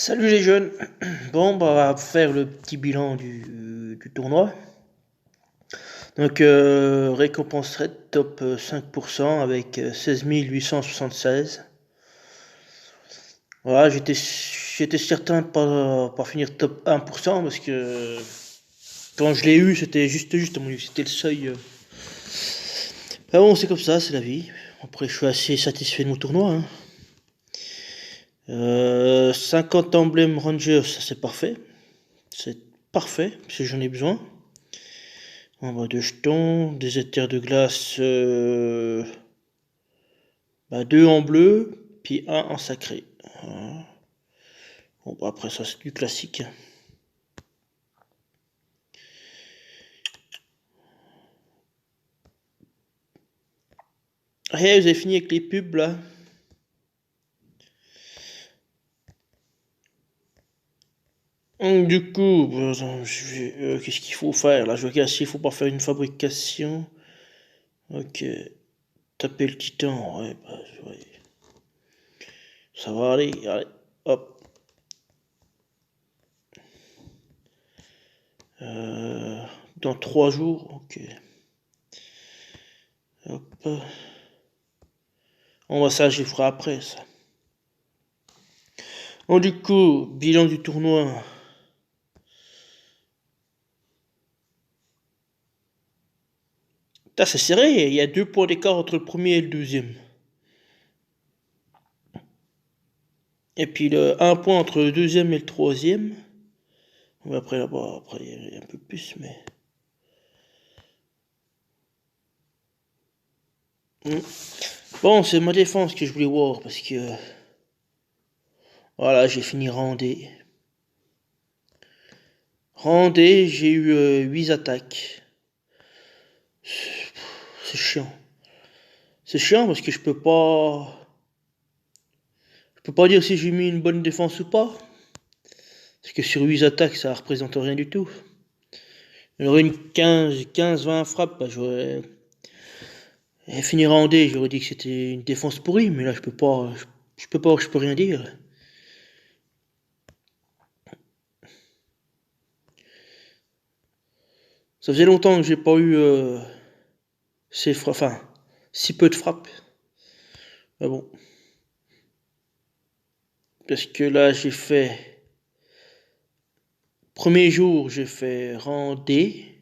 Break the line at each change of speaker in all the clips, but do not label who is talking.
Salut les jeunes. Bon, bah, on va faire le petit bilan du tournoi. Donc, récompense red top 5% avec 16 876. Voilà, j'étais certain de pas finir top 1% parce que quand je l'ai eu, c'était juste à mon avis, c'était le seuil. Ah bon, c'est comme ça, c'est la vie. Après, je suis assez satisfait de mon tournoi, hein. 50 emblèmes Rangers, ça c'est parfait. C'est parfait, parce que j'en ai besoin. On va 2 jetons, des éthers de glace, 2 en bleu, puis un en sacré. Voilà. Bon, bah, après ça c'est du classique. Hey, vous avez fini avec les pubs là? Du coup, qu'est-ce qu'il faut faire là? Je regarde s'il faut pas faire une fabrication. Ok, taper le titan, ouais, ouais. Ça va aller, allez, hop. Dans 3 jours, ok. Hop. On va ça, j'y ferai après ça. Bon, du coup, bilan du tournoi. C'est serré, il y a 2 points d'écart entre le premier et le deuxième. Et puis un point entre le deuxième et le troisième. Après là-bas, après il y a un peu plus, mais. Bon, c'est ma défense que je voulais voir parce que. Voilà, j'ai fini Randé. Randé, j'ai eu 8 attaques. C'est chiant. C'est chiant parce que je peux pas. Je peux pas dire si j'ai mis une bonne défense ou pas. Parce que sur 8 attaques, ça représente rien du tout. Il y aurait une 15-20 frappes, bah, j'aurais. Et finir en D, j'aurais dit que c'était une défense pourrie, mais là je peux rien dire. Ça faisait longtemps que j'ai pas eu si peu de frappes. Mais bon, parce que là j'ai fait premier jour j'ai fait rang D,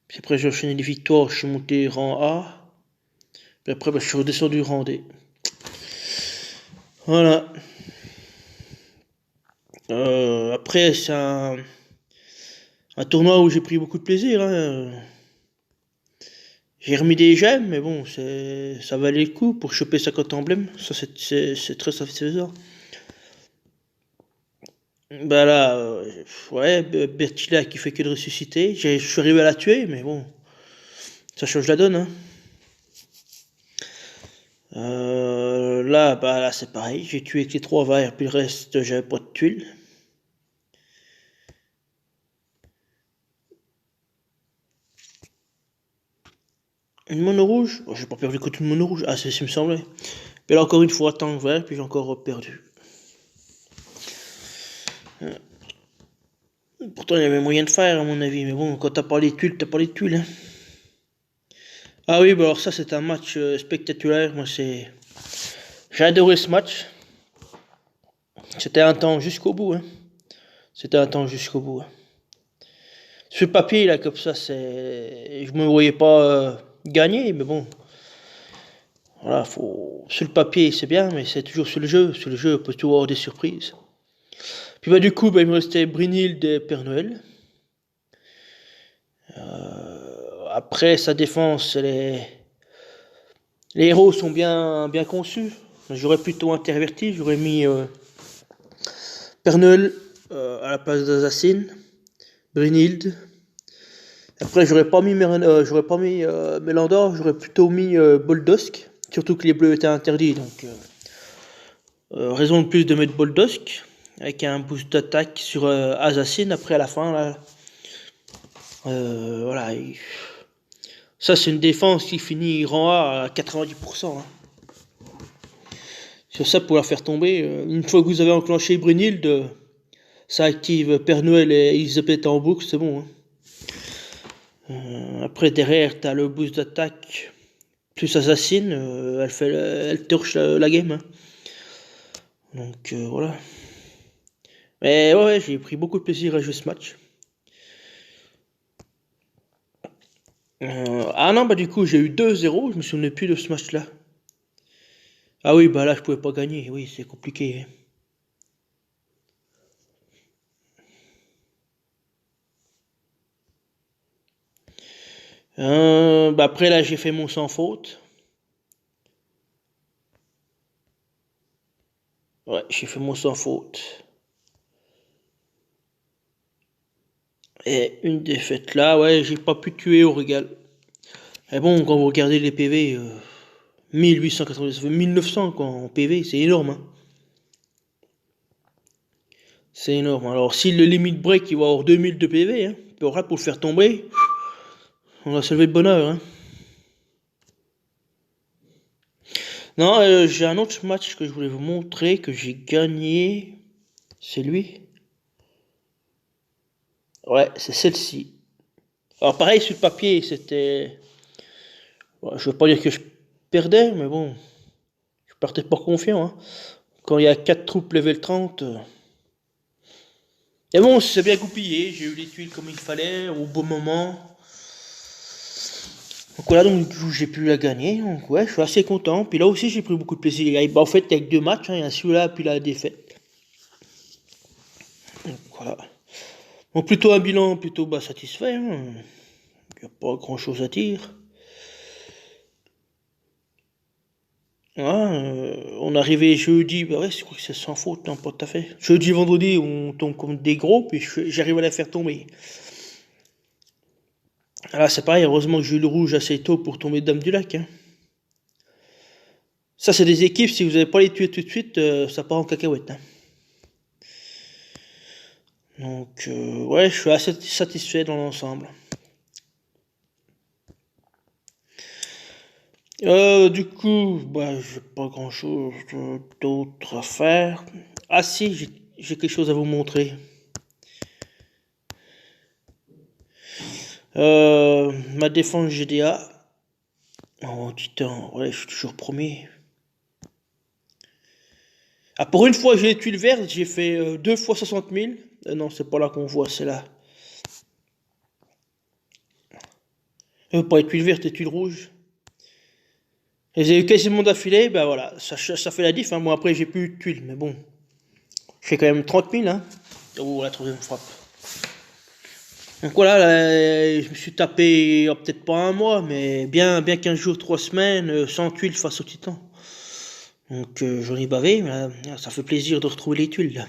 puis après j'ai enchaîné les victoires, je suis monté rang A, puis après je suis redescendu rang D. Voilà. Après c'est un tournoi où j'ai pris beaucoup de plaisir, hein. J'ai remis des gemmes, mais bon, ça valait le coup pour choper 50 emblèmes. Ça, c'est très satisfaisant. Bah là, ouais, Bertilla qui fait que de ressusciter. Je suis arrivé à la tuer, mais bon, ça change la donne, hein. Là, bah là, c'est pareil. J'ai tué que les 3 verts, puis le reste, j'avais pas de tuiles. Une mono rouge? Oh, j'ai pas perdu contre une mono rouge. Ah, c'est ce qui me semblait. Puis là, encore une fois, tant vert, puis j'ai encore perdu. Pourtant, il y avait moyen de faire, à mon avis. Mais bon, quand t'as pas les tuiles, t'as pas les tuiles, hein. Ah oui, bah alors ça, c'est un match spectaculaire. Moi, j'ai adoré ce match. C'était un temps jusqu'au bout, hein. C'était un temps jusqu'au bout, hein. Sur le papier, là, comme ça, je me voyais pas gagner, mais bon. Voilà, sur le papier, c'est bien, mais c'est toujours sur le jeu. Sur le jeu, on peut toujours avoir des surprises. Puis bah, du coup, bah, il me restait Brynhild et Père Noël. Après, sa défense, les héros sont bien conçus. J'aurais plutôt interverti, j'aurais mis Père Noël à la place d'Assassin, Brynhild. Après, j'aurais pas mis Mélandor, j'aurais plutôt mis Boldosk. Surtout que les bleus étaient interdits, donc raison de plus de mettre Boldosk avec un boost d'attaque sur Assassin après à la fin là. Voilà. Ça c'est une défense qui finit rang A à 90%, hein. Sur ça, pour la faire tomber, une fois que vous avez enclenché Brunhilde, ça active Père Noël et Elisabeth en boucle, c'est bon. Hein. Après, derrière, t'as le boost d'attaque plus Assassin, elle torche la game. Hein. Donc voilà. Mais ouais, j'ai pris beaucoup de plaisir à jouer ce match. Ah non, bah du coup, j'ai eu 2-0, je me souvenais plus de ce match-là. Ah oui, bah là, je pouvais pas gagner, oui, c'est compliqué. Bah après, là, j'ai fait mon sans faute. Ouais, j'ai fait mon sans faute. Et une défaite là, ouais, j'ai pas pu tuer au régal. Mais bon, quand vous regardez les PV, 1880, ça fait 1900 quoi, en PV, c'est énorme. Hein. C'est énorme. Alors, si le limit break, il va avoir 2000 de PV, hein, pour le faire tomber, on a sauvé le bonheur. Hein. Non, j'ai un autre match que je voulais vous montrer, que j'ai gagné. C'est lui. Ouais, c'est celle-ci. Alors pareil, sur le papier, c'était... Ouais, je veux pas dire que je perdais, mais bon, je partais pas confiant. Hein. Quand il y a 4 troupes level 30... Et bon, c'est bien goupillé, j'ai eu les tuiles comme il fallait, au bon moment. Donc voilà, donc du coup, j'ai pu la gagner, donc ouais, je suis assez content. Puis là aussi, j'ai pris beaucoup de plaisir. Bah, en fait, il y a que 2 matchs, hein, il y a celui-là, puis la défaite. Donc voilà. Donc plutôt un bilan plutôt satisfait, hein. Il n'y a pas grand-chose à dire. On est arrivé jeudi, bah ouais, je crois que c'est sans faute, non, pas tout à fait. Jeudi, vendredi, on tombe comme des gros, puis j'arrive à la faire tomber. Là, c'est pareil, heureusement que j'ai eu le rouge assez tôt pour tomber Dame du Lac. Hein. Ça, c'est des équipes, si vous n'avez pas les tuer tout de suite, ça part en cacahuète. Hein. Donc, ouais, je suis assez satisfait dans l'ensemble. Du coup, bah, j'ai pas grand chose d'autre à faire. Ah si, j'ai quelque chose à vous montrer. Ma défense GDA. Oh putain, ouais, je suis toujours premier. Ah, pour une fois, j'ai les tuiles vertes, j'ai fait 2 fois 60 000. Non, c'est pas là qu'on voit, c'est là. Pas les tuiles vertes, les tuiles rouges. Et j'ai eu quasiment d'affilée, bah voilà, ça fait la diff. Hein. Moi, après, j'ai plus de tuiles, mais bon. Je fais quand même 30 000, hein. Oh, la troisième frappe. Donc voilà, là, je me suis tapé, peut-être pas un mois, mais bien 15 jours, 3 semaines, sans tuiles face au titan. Donc j'en ai bavé, mais là, ça fait plaisir de retrouver les tuiles. Là.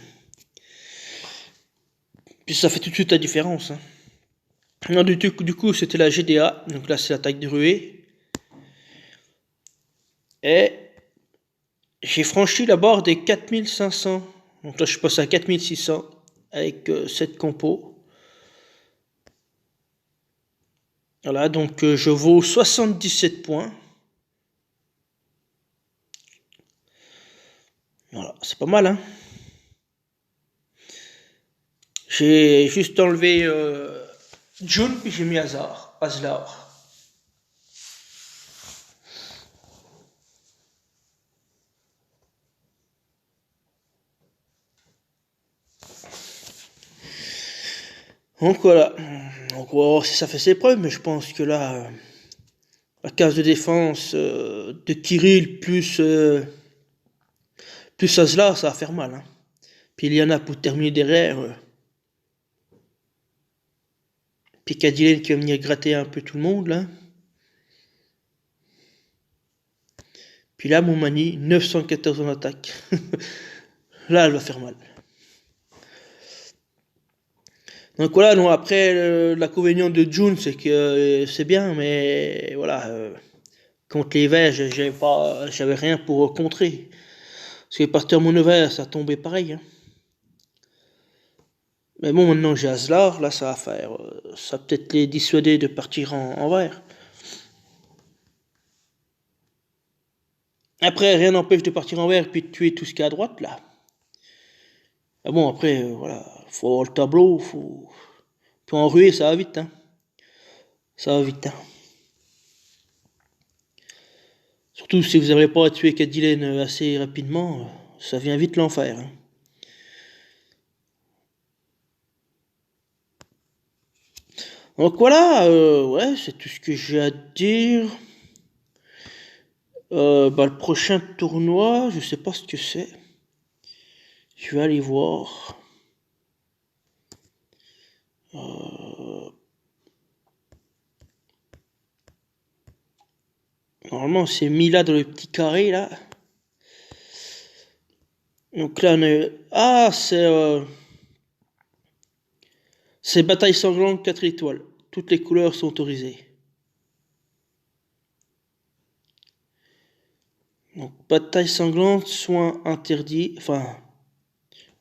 Puis ça fait tout de suite la différence. Hein. Non, du coup, c'était la GDA, donc là c'est l'attaque de ruée. Et j'ai franchi la barre des 4500. Donc là je suis passé à 4600 avec cette compo. Voilà, donc je vaux 77 points. Voilà, c'est pas mal, hein. J'ai juste enlevé June, puis j'ai mis Aslar. Donc voilà. Donc on va voir si ça fait ses preuves, mais je pense que là, la case de défense de Kirill plus Aslar, ça va faire mal. Hein. Puis il y en a pour terminer derrière. Puis Cadilène qui va venir gratter un peu tout le monde là. Puis là, mon Mani, 914 en attaque. Là, elle va faire mal. Donc voilà, non, après, l'inconvénient de June, c'est que c'est bien, mais voilà, contre les verts, j'avais rien pour contrer. Parce que partir mon vert, ça tombait pareil. Hein. Mais bon, maintenant j'ai Aslar, là ça va faire. Ça va peut-être les dissuader de partir en vert. Après, rien n'empêche de partir en vert puis de tuer tout ce qui est à droite, là. Ah bon, après, voilà, faut avoir le tableau, faut... Puis en ruée, ça va vite, hein. Ça va vite, hein. Surtout si vous n'arrivez pas à tuer Cadillac assez rapidement, ça vient vite l'enfer, hein. Donc voilà, ouais, c'est tout ce que j'ai à dire. Bah, le prochain tournoi, je sais pas ce que c'est. Je vais aller voir. Normalement, c'est mis là dans le petit carré, là. Donc là, on est... Ah, c'est bataille sanglante 4 étoiles. Toutes les couleurs sont autorisées. Donc, bataille sanglante, soins interdits. Enfin,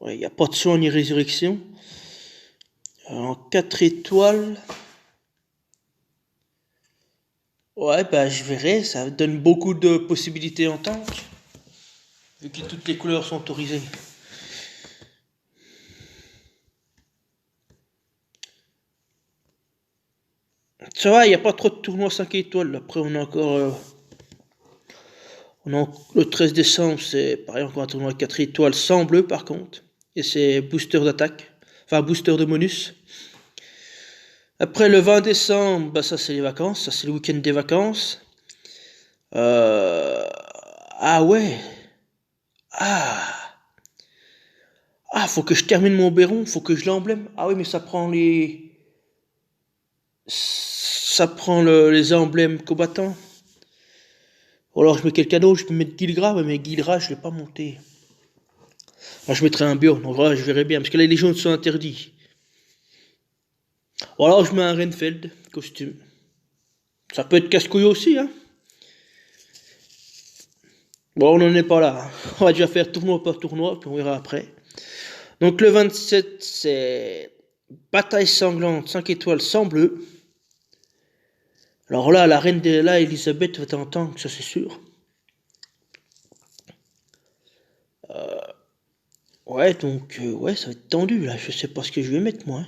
ouais, il n'y a pas de soins ni résurrection. En 4 étoiles. Ouais, bah je verrai. Ça donne beaucoup de possibilités en tank. Vu que toutes les couleurs sont autorisées. Ça va, il n'y a pas trop de tournois 5 étoiles. Après, on a encore... le 13 décembre, c'est pareil, encore un tournoi 4 étoiles sans bleu par contre. Et c'est booster d'attaque. Enfin, booster de bonus. Après le 20 décembre, bah ça c'est les vacances. Ça c'est le week-end des vacances. Ah ouais. Ah. Ah, faut que je termine mon Béron. Faut que je l'emblème. Ah oui, mais ça prend les... Ça prend les emblèmes combattants. Ou alors je mets quelqu'un d'autre, je peux mettre Gilgra, mais Gilgra je l'ai pas monté. Moi, je mettrais un Bjorn, donc voilà, je verrai bien, parce que là, les jaunes sont interdits. Ou alors, je mets un Renfeld, costume. Ça peut être casse-couille aussi, hein. Bon, on n'en est pas là, hein. On va déjà faire tournoi par tournoi, puis on verra après. Donc, le 27, c'est bataille sanglante, 5 étoiles sans bleu. Alors là, la reine de là, Elisabeth va être en tank, ça c'est sûr. Ouais, donc, ouais, ça va être tendu, là. Je sais pas ce que je vais mettre, moi, hein.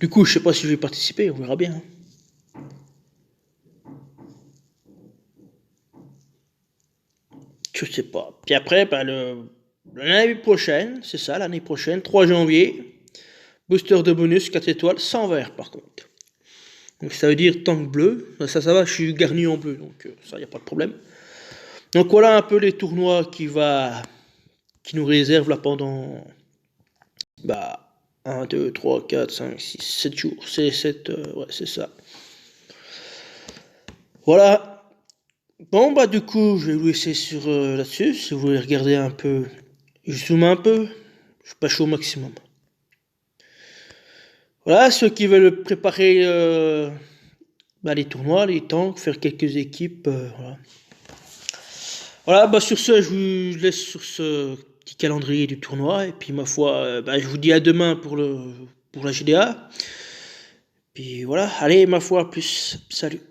Du coup, je sais pas si je vais participer, on verra bien, hein. Je sais pas. Puis après, bah, l'année prochaine, c'est ça, l'année prochaine, 3 janvier, booster de bonus 4 étoiles, sans vert par contre. Donc ça veut dire tank bleu. Ça va, je suis garni en bleu, donc ça, y a pas de problème. Donc voilà un peu les tournois qui nous réservent là pendant, bah, 1, 2, 3, 4, 5, 6, 7 jours. C'est 7, ouais, c'est ça. Voilà. Bon, bah, du coup, je vais vous laisser sur là-dessus. Si vous voulez regarder un peu, je zoome un peu. Je pêche au maximum. Voilà, ceux qui veulent préparer bah, les tournois, les tanks, faire quelques équipes. Voilà. Voilà, bah, sur ce, je vous laisse sur ce petit calendrier du tournoi. Et puis, ma foi, bah, je vous dis à demain pour la GDA. Puis voilà, allez, ma foi, à plus. Salut.